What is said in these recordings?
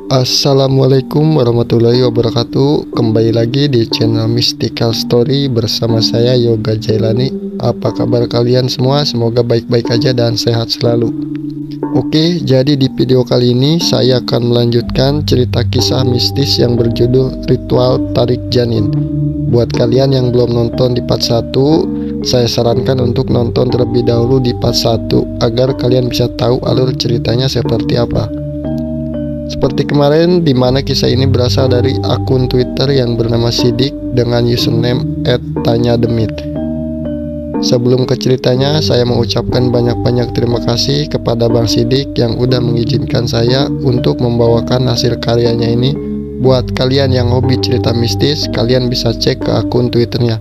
Assalamualaikum warahmatullahi wabarakatuh. Kembali lagi di channel Mystical Story bersama saya Yoga Jailani. Apa kabar kalian semua? Semoga baik-baik aja dan sehat selalu. Oke, jadi di video kali ini saya akan melanjutkan cerita kisah mistis yang berjudul Ritual Tarik Janin. Buat kalian yang belum nonton di part 1, saya sarankan untuk nonton terlebih dahulu di part 1 agar kalian bisa tahu alur ceritanya seperti apa. Seperti kemarin, di mana kisah ini berasal dari akun Twitter yang bernama Sidik dengan username @tanyademit. Sebelum ke ceritanya, saya mengucapkan banyak-banyak terima kasih kepada Bang Sidik yang udah mengizinkan saya untuk membawakan hasil karyanya ini. Buat kalian yang hobi cerita mistis, kalian bisa cek ke akun Twitternya.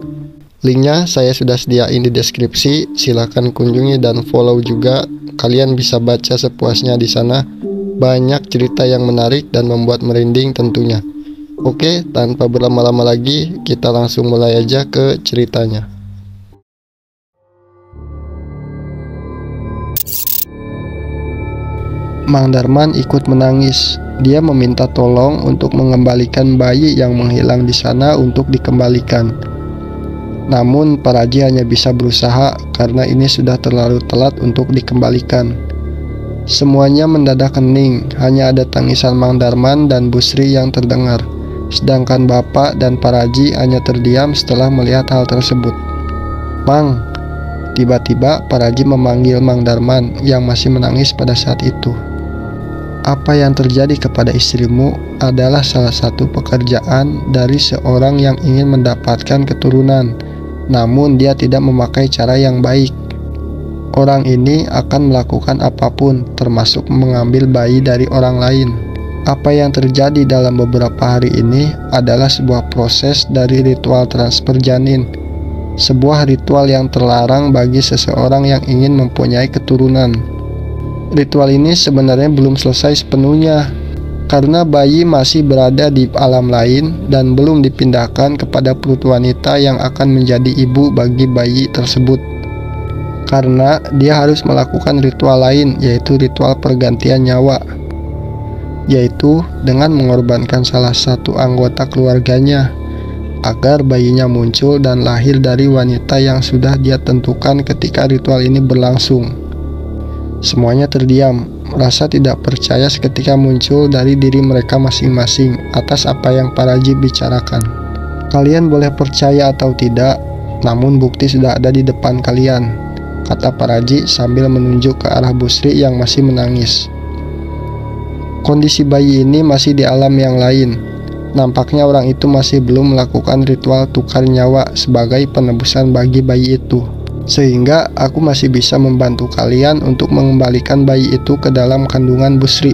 Linknya saya sudah sediain di deskripsi, silahkan kunjungi dan follow juga. Kalian bisa baca sepuasnya di sana. Banyak cerita yang menarik dan membuat merinding tentunya. Oke, tanpa berlama-lama lagi, kita langsung mulai aja ke ceritanya. Mang Darman ikut menangis. Dia meminta tolong untuk mengembalikan bayi yang menghilang di sana untuk dikembalikan. Namun, Pak Raji hanya bisa berusaha karena ini sudah terlalu telat untuk dikembalikan. Semuanya mendadak hening, hanya ada tangisan Mang Darman dan Bu Sri yang terdengar. Sedangkan Bapak dan Pak Raji hanya terdiam setelah melihat hal tersebut. "Mang," tiba-tiba Pak Raji memanggil Mang Darman yang masih menangis pada saat itu. "Apa yang terjadi kepada istrimu adalah salah satu pekerjaan dari seorang yang ingin mendapatkan keturunan, namun dia tidak memakai cara yang baik. Orang ini akan melakukan apapun, termasuk mengambil bayi dari orang lain. Apa yang terjadi dalam beberapa hari ini adalah sebuah proses dari ritual transfer janin. Sebuah ritual yang terlarang bagi seseorang yang ingin mempunyai keturunan. Ritual ini sebenarnya belum selesai sepenuhnya, karena bayi masih berada di alam lain dan belum dipindahkan kepada perut wanita yang akan menjadi ibu bagi bayi tersebut. Karena dia harus melakukan ritual lain, yaitu ritual pergantian nyawa, yaitu dengan mengorbankan salah satu anggota keluarganya agar bayinya muncul dan lahir dari wanita yang sudah dia tentukan ketika ritual ini berlangsung. Semuanya terdiam, rasa tidak percaya seketika muncul dari diri mereka masing-masing atas apa yang Pak Raji bicarakan. Kalian boleh percaya atau tidak, namun bukti sudah ada di depan kalian," kata Pak Raji sambil menunjuk ke arah Bu Sri yang masih menangis. "Kondisi bayi ini masih di alam yang lain. Nampaknya orang itu masih belum melakukan ritual tukar nyawa sebagai penebusan bagi bayi itu. Sehingga aku masih bisa membantu kalian untuk mengembalikan bayi itu ke dalam kandungan Bu Sri."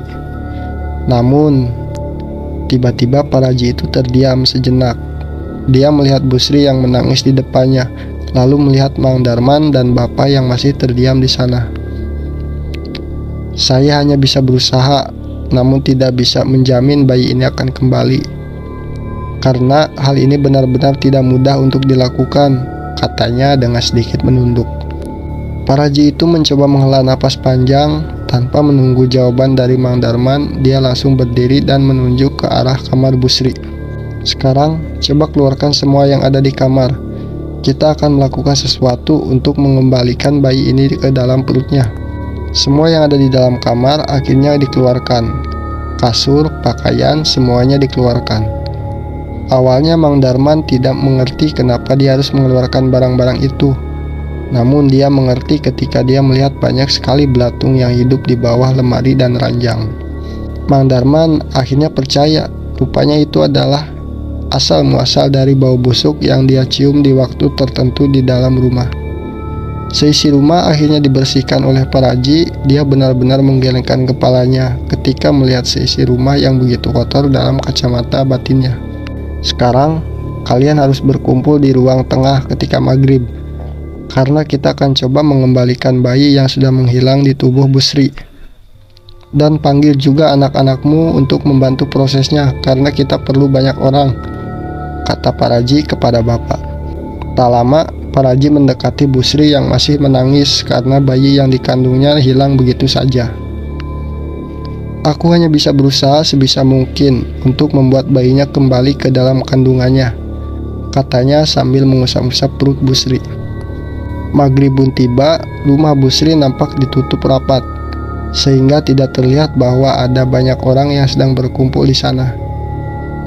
Namun, tiba-tiba Pak Raji itu terdiam sejenak. Dia melihat Bu Sri yang menangis di depannya, lalu melihat Mang Darman dan Bapak yang masih terdiam di sana. "Saya hanya bisa berusaha, namun tidak bisa menjamin bayi ini akan kembali. Karena hal ini benar-benar tidak mudah untuk dilakukan," katanya dengan sedikit menunduk. Pak Raji itu mencoba menghela napas panjang. Tanpa menunggu jawaban dari Mang Darman, dia langsung berdiri dan menunjuk ke arah kamar Bu Sri. "Sekarang, coba keluarkan semua yang ada di kamar. Kita akan melakukan sesuatu untuk mengembalikan bayi ini ke dalam perutnya." Semua yang ada di dalam kamar akhirnya dikeluarkan. Kasur, pakaian, semuanya dikeluarkan. Awalnya Mang Darman tidak mengerti kenapa dia harus mengeluarkan barang-barang itu. Namun dia mengerti ketika dia melihat banyak sekali belatung yang hidup di bawah lemari dan ranjang. Mang Darman akhirnya percaya, rupanya itu adalah asal muasal dari bau busuk yang dia cium di waktu tertentu di dalam rumah. Seisi rumah akhirnya dibersihkan oleh Pak Raji. Dia benar-benar menggelengkan kepalanya ketika melihat seisi rumah yang begitu kotor dalam kacamata batinnya. "Sekarang, kalian harus berkumpul di ruang tengah ketika maghrib, karena kita akan coba mengembalikan bayi yang sudah menghilang di tubuh Bu Sri. Dan panggil juga anak-anakmu untuk membantu prosesnya, karena kita perlu banyak orang," kata Pak Raji kepada Bapak. Tak lama, Pak Raji mendekati Bu Sri yang masih menangis karena bayi yang dikandungnya hilang begitu saja. Aku hanya bisa berusaha sebisa mungkin untuk membuat bayinya kembali ke dalam kandungannya, katanya sambil mengusap-usap perut Busri. Maghribun tiba, rumah Busri nampak ditutup rapat, sehingga tidak terlihat bahwa ada banyak orang yang sedang berkumpul di sana.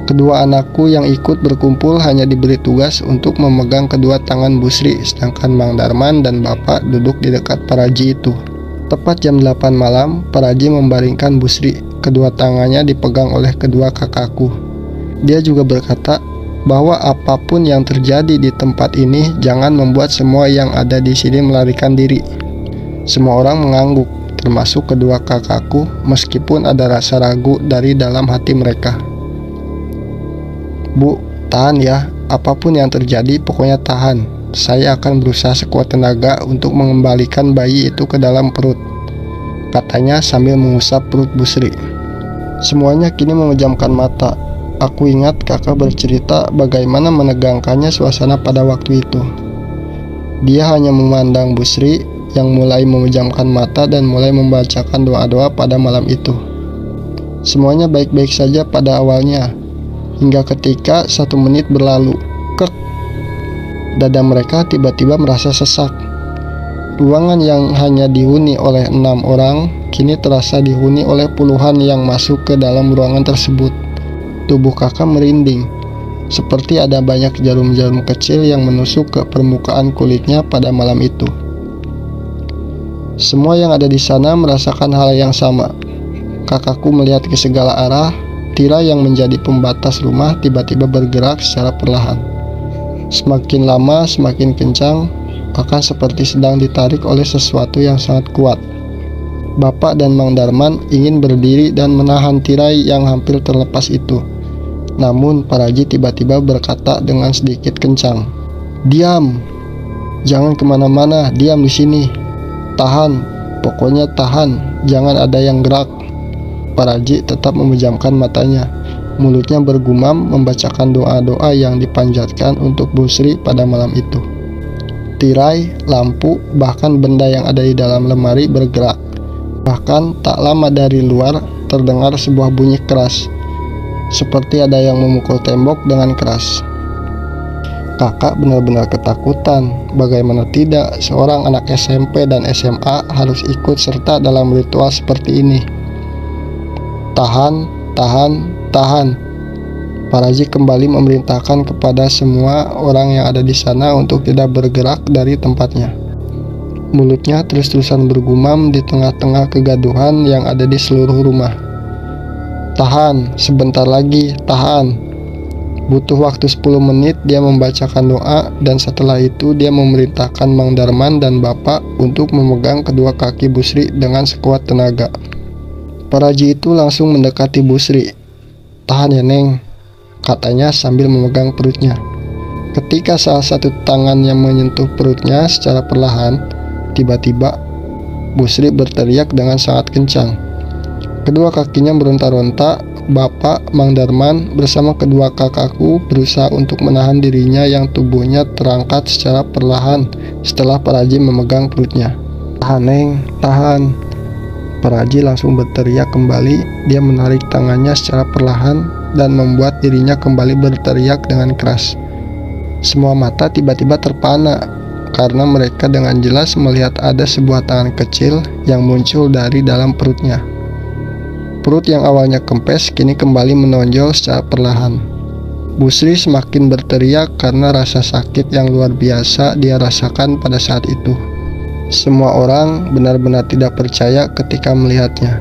Kedua anakku yang ikut berkumpul hanya diberi tugas untuk memegang kedua tangan Busri, sedangkan Mang Darman dan Bapak duduk di dekat Paraji itu. Tepat jam 8 malam, Paraji membaringkan Busri. Kedua tangannya dipegang oleh kedua kakakku. Dia juga berkata bahwa apapun yang terjadi di tempat ini, jangan membuat semua yang ada di sini melarikan diri. Semua orang mengangguk, termasuk kedua kakakku, meskipun ada rasa ragu dari dalam hati mereka. Bu, tahan ya, apapun yang terjadi pokoknya tahan. Saya akan berusaha sekuat tenaga untuk mengembalikan bayi itu ke dalam perut, katanya sambil mengusap perut Busri. Semuanya kini memejamkan mata. Aku ingat kakak bercerita bagaimana menegangkannya suasana pada waktu itu. Dia hanya memandang Busri yang mulai memejamkan mata dan mulai membacakan doa-doa pada malam itu. Semuanya baik-baik saja pada awalnya, hingga ketika 1 menit berlalu, dada mereka tiba-tiba merasa sesak. Ruangan yang hanya dihuni oleh 6 orang kini terasa dihuni oleh puluhan yang masuk ke dalam ruangan tersebut. Tubuh kakak merinding, seperti ada banyak jarum-jarum kecil yang menusuk ke permukaan kulitnya pada malam itu. Semua yang ada di sana merasakan hal yang sama. Kakakku melihat ke segala arah. Tirai yang menjadi pembatas rumah tiba-tiba bergerak secara perlahan. Semakin lama semakin kencang, bahkan seperti sedang ditarik oleh sesuatu yang sangat kuat. Bapak dan Mang Darman ingin berdiri dan menahan tirai yang hampir terlepas itu. Namun Paraji tiba-tiba berkata dengan sedikit kencang, "Diam! Jangan kemana-mana, diam di sini. Tahan, pokoknya tahan, jangan ada yang gerak." Paraji tetap memejamkan matanya. Mulutnya bergumam membacakan doa-doa yang dipanjatkan untuk Busri pada malam itu. Tirai, lampu, bahkan benda yang ada di dalam lemari bergerak. Bahkan tak lama dari luar terdengar sebuah bunyi keras, seperti ada yang memukul tembok dengan keras. Kakak benar-benar ketakutan. Bagaimana tidak, seorang anak SMP dan SMA harus ikut serta dalam ritual seperti ini. Tahan, tahan, tahan. Paraji kembali memerintahkan kepada semua orang yang ada di sana untuk tidak bergerak dari tempatnya. Mulutnya terus-terusan bergumam di tengah-tengah kegaduhan yang ada di seluruh rumah. Tahan, sebentar lagi, tahan. Butuh waktu 10 menit dia membacakan doa, dan setelah itu dia memerintahkan Mang Darman dan Bapak untuk memegang kedua kaki Busri dengan sekuat tenaga. Paraji itu langsung mendekati Busri. "Tahan ya Neng," katanya sambil memegang perutnya. Ketika salah satu tangannya menyentuh perutnya secara perlahan, tiba-tiba Busri berteriak dengan sangat kencang. Kedua kakinya meronta-ronta. Bapak, Mang Darman, bersama kedua kakakku berusaha untuk menahan dirinya yang tubuhnya terangkat secara perlahan setelah Paraji memegang perutnya. "Tahan Neng, tahan." Paraji langsung berteriak kembali. Dia menarik tangannya secara perlahan dan membuat dirinya kembali berteriak dengan keras. Semua mata tiba-tiba terpana karena mereka dengan jelas melihat ada sebuah tangan kecil yang muncul dari dalam perutnya. Perut yang awalnya kempes kini kembali menonjol secara perlahan. Busri semakin berteriak karena rasa sakit yang luar biasa dia rasakan pada saat itu. Semua orang benar-benar tidak percaya ketika melihatnya.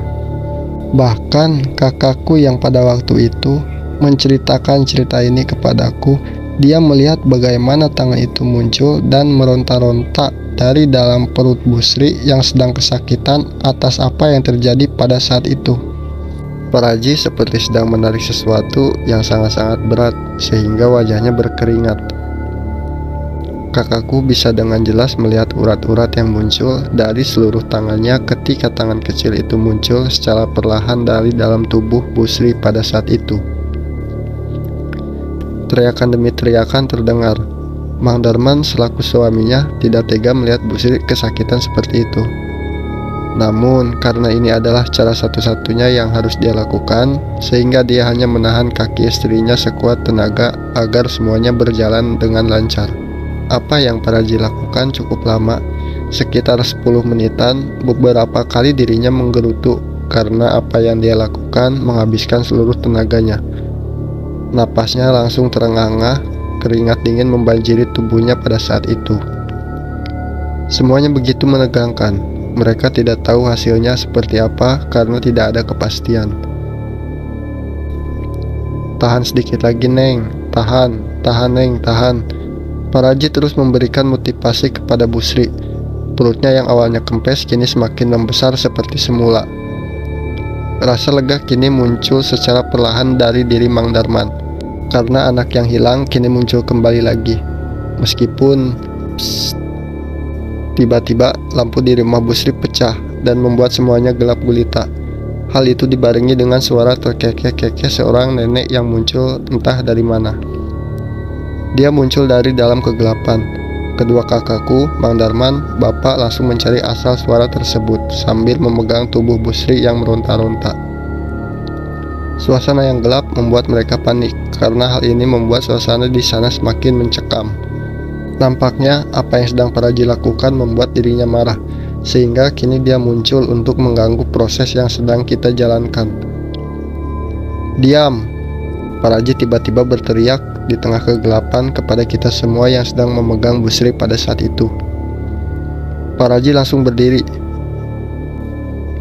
Bahkan kakakku yang pada waktu itu menceritakan cerita ini kepadaku. Dia melihat bagaimana tangan itu muncul dan meronta-ronta dari dalam perut Busri yang sedang kesakitan atas apa yang terjadi pada saat itu. Paraji seperti sedang menarik sesuatu yang sangat-sangat berat sehingga wajahnya berkeringat. Kakakku bisa dengan jelas melihat urat-urat yang muncul dari seluruh tangannya ketika tangan kecil itu muncul secara perlahan dari dalam tubuh Busri pada saat itu. Teriakan demi teriakan terdengar. Mang Darman selaku suaminya tidak tega melihat Busri kesakitan seperti itu. Namun, karena ini adalah cara satu-satunya yang harus dia lakukan, sehingga dia hanya menahan kaki istrinya sekuat tenaga agar semuanya berjalan dengan lancar. Apa yang Paraji lakukan cukup lama, sekitar 10 menitan. Beberapa kali dirinya menggerutu karena apa yang dia lakukan menghabiskan seluruh tenaganya. Napasnya langsung terengah-engah, keringat dingin membanjiri tubuhnya pada saat itu. Semuanya begitu menegangkan. Mereka tidak tahu hasilnya seperti apa karena tidak ada kepastian. "Tahan sedikit lagi, Neng. Tahan, tahan, Neng, tahan." Paraji terus memberikan motivasi kepada Busri. Perutnya yang awalnya kempes kini semakin membesar seperti semula. Rasa lega kini muncul secara perlahan dari diri Mang Darman. Karena anak yang hilang kini muncul kembali lagi. Meskipun tiba-tiba lampu di rumah Busri pecah dan membuat semuanya gelap gulita. Hal itu dibarengi dengan suara terkekeh-kekeh seorang nenek yang muncul entah dari mana. Dia muncul dari dalam kegelapan. Kedua kakakku, Mang Darman, Bapak langsung mencari asal suara tersebut sambil memegang tubuh Busri yang meronta-ronta. Suasana yang gelap membuat mereka panik karena hal ini membuat suasana di sana semakin mencekam. Nampaknya apa yang sedang Paraji lakukan membuat dirinya marah, sehingga kini dia muncul untuk mengganggu proses yang sedang kita jalankan. "Diam!" Paraji tiba-tiba berteriak di tengah kegelapan kepada kita semua yang sedang memegang Busri pada saat itu. Paraji langsung berdiri.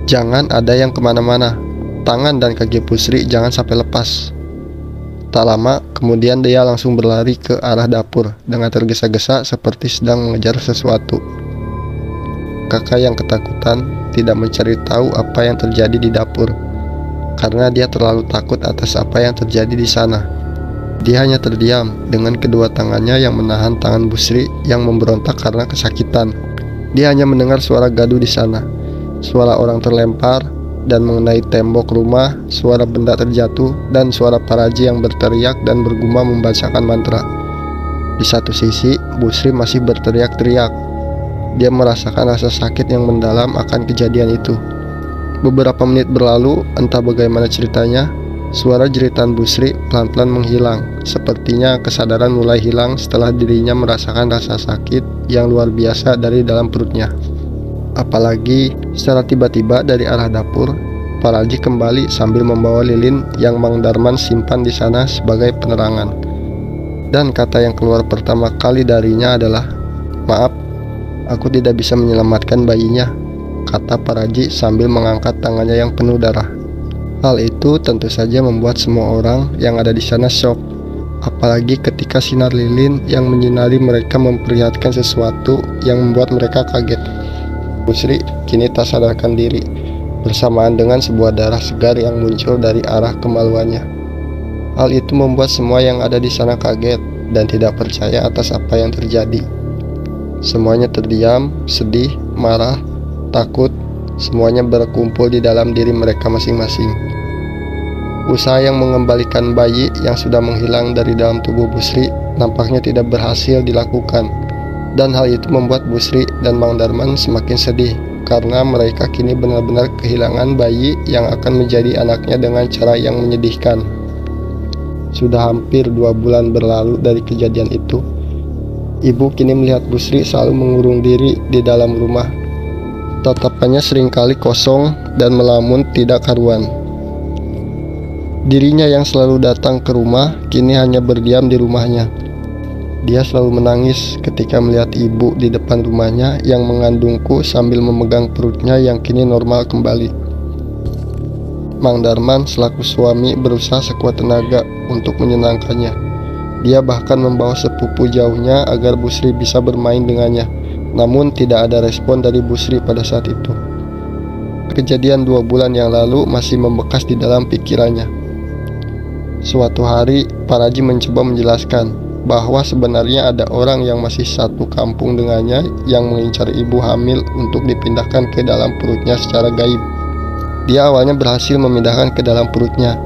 "Jangan ada yang kemana-mana. Tangan dan kaki Busri jangan sampai lepas." Tak lama, kemudian dia langsung berlari ke arah dapur dengan tergesa-gesa seperti sedang mengejar sesuatu. Kakak yang ketakutan tidak mencari tahu apa yang terjadi di dapur, karena dia terlalu takut atas apa yang terjadi di sana. Dia hanya terdiam dengan kedua tangannya yang menahan tangan Busri yang memberontak karena kesakitan. Dia hanya mendengar suara gaduh di sana, suara orang terlempar dan mengenai tembok rumah, suara benda terjatuh, dan suara Paraji yang berteriak dan bergumam membacakan mantra. Di satu sisi, Busri masih berteriak-teriak. Dia merasakan rasa sakit yang mendalam akan kejadian itu. Beberapa menit berlalu, entah bagaimana ceritanya, suara jeritan Busri pelan-pelan menghilang. Sepertinya kesadaran mulai hilang setelah dirinya merasakan rasa sakit yang luar biasa dari dalam perutnya. Apalagi secara tiba-tiba dari arah dapur, Paraji kembali sambil membawa lilin yang Mang Darman simpan di sana sebagai penerangan. Dan kata yang keluar pertama kali darinya adalah, "Maaf, aku tidak bisa menyelamatkan bayinya," kata Paraji sambil mengangkat tangannya yang penuh darah. Hal itu tentu saja membuat semua orang yang ada di sana syok, apalagi ketika sinar lilin yang menyinari mereka memperlihatkan sesuatu yang membuat mereka kaget. Busri kini tak sadarkan diri, bersamaan dengan sebuah darah segar yang muncul dari arah kemaluannya. Hal itu membuat semua yang ada di sana kaget dan tidak percaya atas apa yang terjadi. Semuanya terdiam, sedih, marah, takut, semuanya berkumpul di dalam diri mereka masing-masing. Usaha yang mengembalikan bayi yang sudah menghilang dari dalam tubuh Busri nampaknya tidak berhasil dilakukan. Dan hal itu membuat Busri dan Mang Darman semakin sedih karena mereka kini benar-benar kehilangan bayi yang akan menjadi anaknya dengan cara yang menyedihkan. Sudah hampir 2 bulan berlalu dari kejadian itu. Ibu kini melihat Busri selalu mengurung diri di dalam rumah. Tatapannya seringkali kosong dan melamun tidak karuan. Dirinya yang selalu datang ke rumah kini hanya berdiam di rumahnya. Dia selalu menangis ketika melihat ibu di depan rumahnya yang mengandungku sambil memegang perutnya yang kini normal kembali. Mang Darman selaku suami berusaha sekuat tenaga untuk menyenangkannya. Dia bahkan membawa sepupu jauhnya agar Busri bisa bermain dengannya. Namun tidak ada respon dari Busri pada saat itu. Kejadian 2 bulan yang lalu masih membekas di dalam pikirannya. Suatu hari, Paraji mencoba menjelaskan bahwa sebenarnya ada orang yang masih satu kampung dengannya yang mengincar ibu hamil untuk dipindahkan ke dalam perutnya secara gaib. Dia awalnya berhasil memindahkan ke dalam perutnya,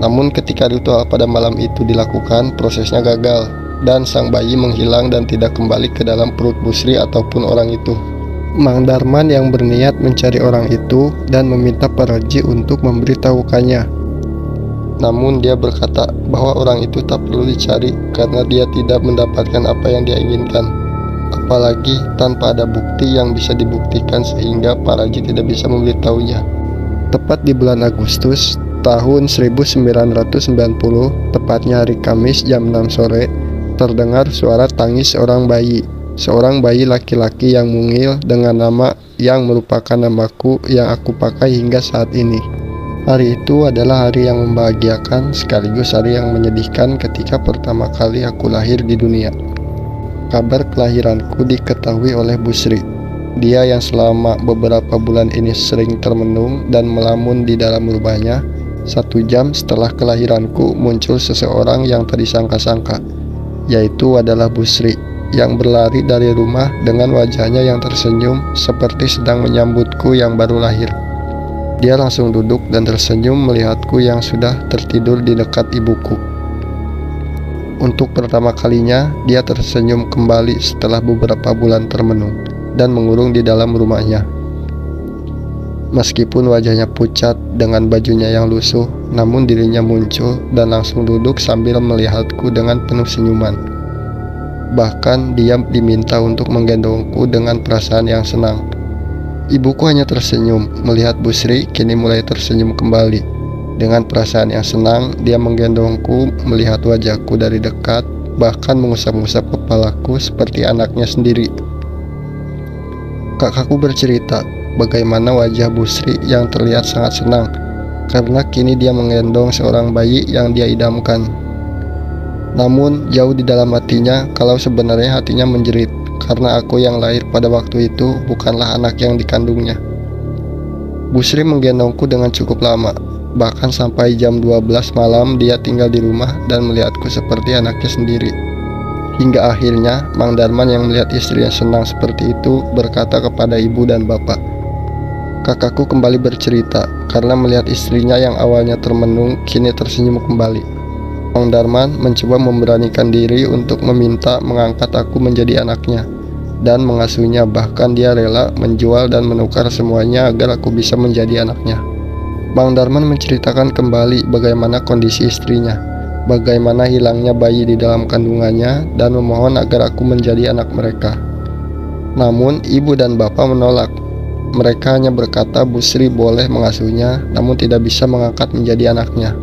namun ketika ritual pada malam itu dilakukan, prosesnya gagal dan sang bayi menghilang dan tidak kembali ke dalam perut Busri ataupun orang itu. Mang Darman yang berniat mencari orang itu dan meminta Paraji untuk memberitahukannya. Namun dia berkata bahwa orang itu tak perlu dicari karena dia tidak mendapatkan apa yang dia inginkan. Apalagi tanpa ada bukti yang bisa dibuktikan sehingga Paraji tidak bisa memberitahunya. Tepat di bulan Agustus tahun 1990, tepatnya hari Kamis jam 6 sore, terdengar suara tangis seorang bayi laki-laki yang mungil dengan nama yang merupakan namaku yang aku pakai hingga saat ini. Hari itu adalah hari yang membahagiakan sekaligus hari yang menyedihkan ketika pertama kali aku lahir di dunia. Kabar kelahiranku diketahui oleh Bu Sri. Dia yang selama beberapa bulan ini sering termenung dan melamun di dalam rumahnya. 1 jam setelah kelahiranku muncul seseorang yang tak disangka-sangka, yaitu adalah Bu Sri yang berlari dari rumah dengan wajahnya yang tersenyum seperti sedang menyambutku yang baru lahir. Dia langsung duduk dan tersenyum melihatku yang sudah tertidur di dekat ibuku. Untuk pertama kalinya, dia tersenyum kembali setelah beberapa bulan termenung dan mengurung di dalam rumahnya. Meskipun wajahnya pucat dengan bajunya yang lusuh, namun dirinya muncul dan langsung duduk sambil melihatku dengan penuh senyuman. Bahkan dia diminta untuk menggendongku dengan perasaan yang senang. Ibuku hanya tersenyum melihat Bu Sri kini mulai tersenyum kembali. Dengan perasaan yang senang, dia menggendongku, melihat wajahku dari dekat, bahkan mengusap-ngusap kepalaku seperti anaknya sendiri. Kakakku bercerita bagaimana wajah Bu Sri yang terlihat sangat senang karena kini dia menggendong seorang bayi yang dia idamkan. Namun jauh di dalam hatinya kalau sebenarnya hatinya menjerit karena aku yang lahir pada waktu itu bukanlah anak yang dikandungnya. Bu Sri menggendongku dengan cukup lama, bahkan sampai jam 12 malam dia tinggal di rumah dan melihatku seperti anaknya sendiri. Hingga akhirnya Mang Darman yang melihat istrinya senang seperti itu berkata kepada ibu dan bapak. Kakakku kembali bercerita karena melihat istrinya yang awalnya termenung kini tersenyum kembali. Mang Darman mencoba memberanikan diri untuk meminta mengangkat aku menjadi anaknya dan mengasuhnya, bahkan dia rela menjual dan menukar semuanya agar aku bisa menjadi anaknya. Mang Darman menceritakan kembali bagaimana kondisi istrinya, bagaimana hilangnya bayi di dalam kandungannya dan memohon agar aku menjadi anak mereka. Namun ibu dan bapak menolak. Mereka hanya berkata Bu Sri boleh mengasuhnya namun tidak bisa mengangkat menjadi anaknya.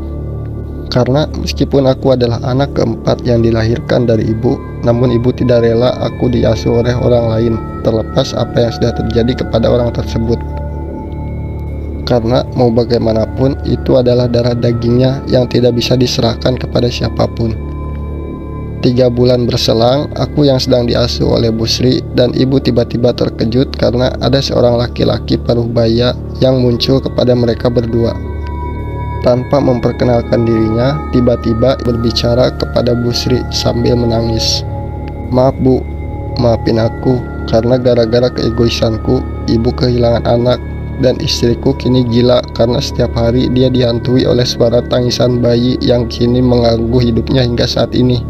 Karena meskipun aku adalah anak keempat yang dilahirkan dari ibu, namun ibu tidak rela aku diasuh oleh orang lain, terlepas apa yang sudah terjadi kepada orang tersebut. Karena mau bagaimanapun itu adalah darah dagingnya yang tidak bisa diserahkan kepada siapapun. 3 bulan berselang, aku yang sedang diasuh oleh Bu Sri dan ibu tiba-tiba terkejut karena ada seorang laki-laki paruh baya yang muncul kepada mereka berdua. Tanpa memperkenalkan dirinya, tiba-tiba berbicara kepada Bu Sri sambil menangis. Maaf Bu, maafin aku karena gara-gara keegoisanku, ibu kehilangan anak dan istriku kini gila karena setiap hari dia dihantui oleh suara tangisan bayi yang kini mengganggu hidupnya hingga saat ini.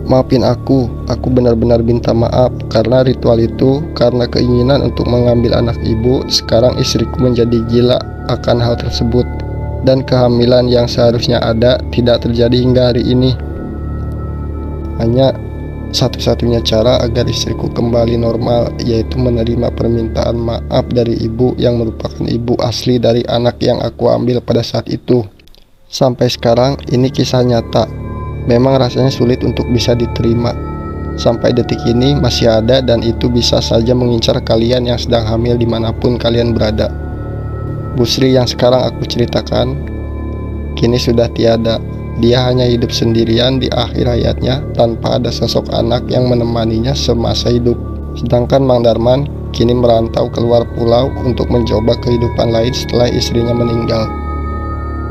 Maafin aku benar-benar minta maaf karena ritual itu, karena keinginan untuk mengambil anak ibu, sekarang istriku menjadi gila akan hal tersebut. Dan kehamilan yang seharusnya ada tidak terjadi hingga hari ini. Hanya satu-satunya cara agar istriku kembali normal yaitu menerima permintaan maaf dari ibu yang merupakan ibu asli dari anak yang aku ambil pada saat itu. Sampai sekarang ini kisah nyata. Memang rasanya sulit untuk bisa diterima. Sampai detik ini masih ada dan itu bisa saja mengincar kalian yang sedang hamil dimanapun kalian berada. Bu Sri yang sekarang aku ceritakan kini sudah tiada. Dia hanya hidup sendirian di akhir hayatnya tanpa ada sosok anak yang menemaninya semasa hidup. Sedangkan Mang Darman kini merantau keluar pulau untuk mencoba kehidupan lain setelah istrinya meninggal.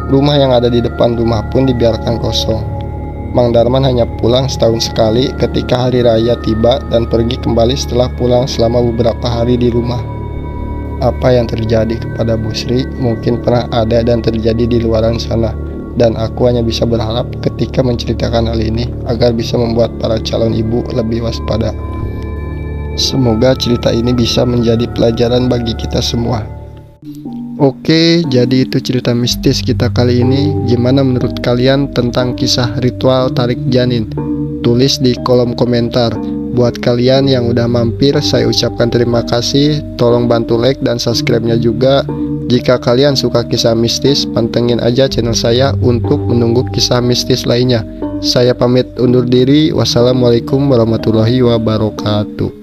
Rumah yang ada di depan rumah pun dibiarkan kosong. Mang Darman hanya pulang setahun sekali ketika hari raya tiba dan pergi kembali setelah pulang selama beberapa hari di rumah. Apa yang terjadi kepada Bu Sri mungkin pernah ada dan terjadi di luaran sana, dan aku hanya bisa berharap ketika menceritakan hal ini agar bisa membuat para calon ibu lebih waspada. Semoga cerita ini bisa menjadi pelajaran bagi kita semua. Oke, jadi itu cerita mistis kita kali ini. Gimana menurut kalian tentang kisah ritual tarik janin? Tulis di kolom komentar. Buat kalian yang udah mampir, saya ucapkan terima kasih. Tolong bantu like dan subscribe-nya juga. Jika kalian suka kisah mistis, pantengin aja channel saya untuk menunggu kisah mistis lainnya. Saya pamit undur diri. Wassalamualaikum warahmatullahi wabarakatuh.